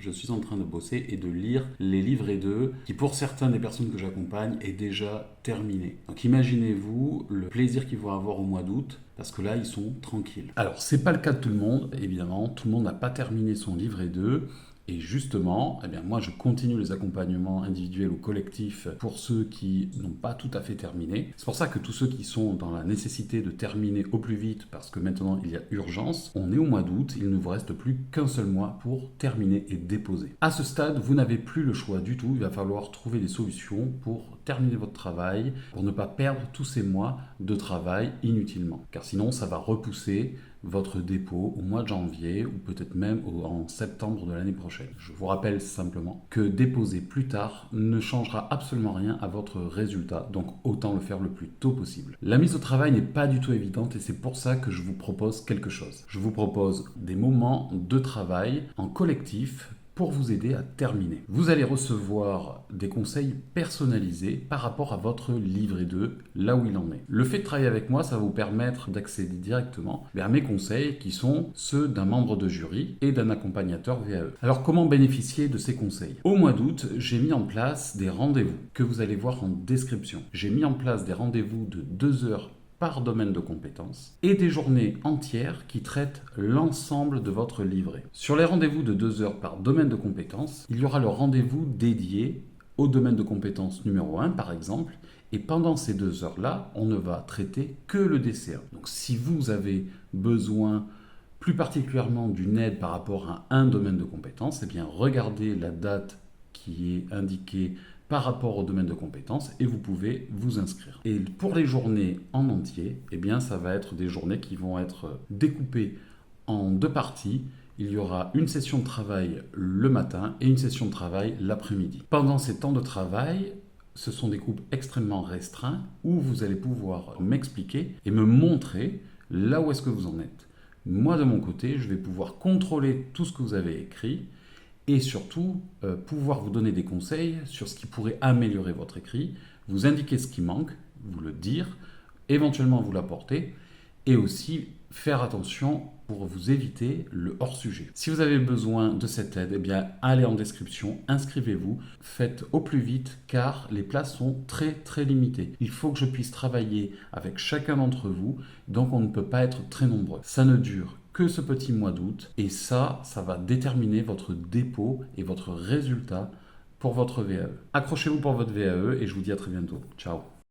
Je suis en train de bosser et de lire les livrets 2 qui, pour certaines des personnes que j'accompagne, est déjà terminé. Donc imaginez-vous le plaisir qu'ils vont avoir au mois d'août, parce que là, ils sont tranquilles. Alors, c'est pas le cas de tout le monde, évidemment. Tout le monde n'a pas terminé son livret 2. Et justement, moi je continue les accompagnements individuels ou collectifs pour ceux qui n'ont pas tout à fait terminé. C'est pour ça que tous ceux qui sont dans la nécessité de terminer au plus vite, parce que maintenant il y a urgence, on est au mois d'août, il ne vous reste plus qu'un seul mois pour terminer et déposer. À ce stade, vous n'avez plus le choix du tout, il va falloir trouver des solutions pour terminer votre travail, pour ne pas perdre tous ces mois de travail inutilement. Car sinon, ça va repousser votre dépôt au mois de janvier ou peut-être même en septembre de l'année prochaine. Je vous rappelle simplement que déposer plus tard ne changera absolument rien à votre résultat, donc autant le faire le plus tôt possible. La mise au travail n'est pas du tout évidente et c'est pour ça que je vous propose quelque chose. Je vous propose des moments de travail en collectif pour vous aider à terminer. Vous allez recevoir des conseils personnalisés par rapport à votre livret 2, là où il en est. Le fait de travailler avec moi, ça va vous permettre d'accéder directement à mes conseils qui sont ceux d'un membre de jury et d'un accompagnateur VAE. Alors comment bénéficier de ces conseils? Au mois d'août, j'ai mis en place des rendez-vous que vous allez voir en description. J'ai mis en place des rendez-vous de 2 heures par domaine de compétences et des journées entières qui traitent l'ensemble de votre livret. Sur les rendez-vous de 2 heures par domaine de compétences, il y aura le rendez-vous dédié au domaine de compétences numéro 1 par exemple, et pendant ces 2 heures-là, on ne va traiter que le DCA. Donc si vous avez besoin plus particulièrement d'une aide par rapport à un domaine de compétences, regardez la date qui est indiquée par rapport au domaine de compétences et vous pouvez vous inscrire. Et pour les journées en entier, ça va être des journées qui vont être découpées en 2 parties. Il y aura une session de travail le matin et une session de travail l'après-midi. Pendant ces temps de travail, ce sont des groupes extrêmement restreints où vous allez pouvoir m'expliquer et me montrer là où est-ce que vous en êtes. Moi, de mon côté, je vais pouvoir contrôler tout ce que vous avez écrit et surtout pouvoir vous donner des conseils sur ce qui pourrait améliorer votre écrit, vous indiquer ce qui manque, vous le dire, éventuellement vous l'apporter, et aussi faire attention pour vous éviter le hors-sujet. Si vous avez besoin de cette aide, allez en description, inscrivez-vous, faites au plus vite car les places sont très très limitées. Il faut que je puisse travailler avec chacun d'entre vous, donc on ne peut pas être très nombreux. Ça ne dure que ce petit mois d'août et ça va déterminer votre dépôt et votre résultat pour votre VAE. Accrochez-vous pour votre VAE et je vous dis à très bientôt. Ciao.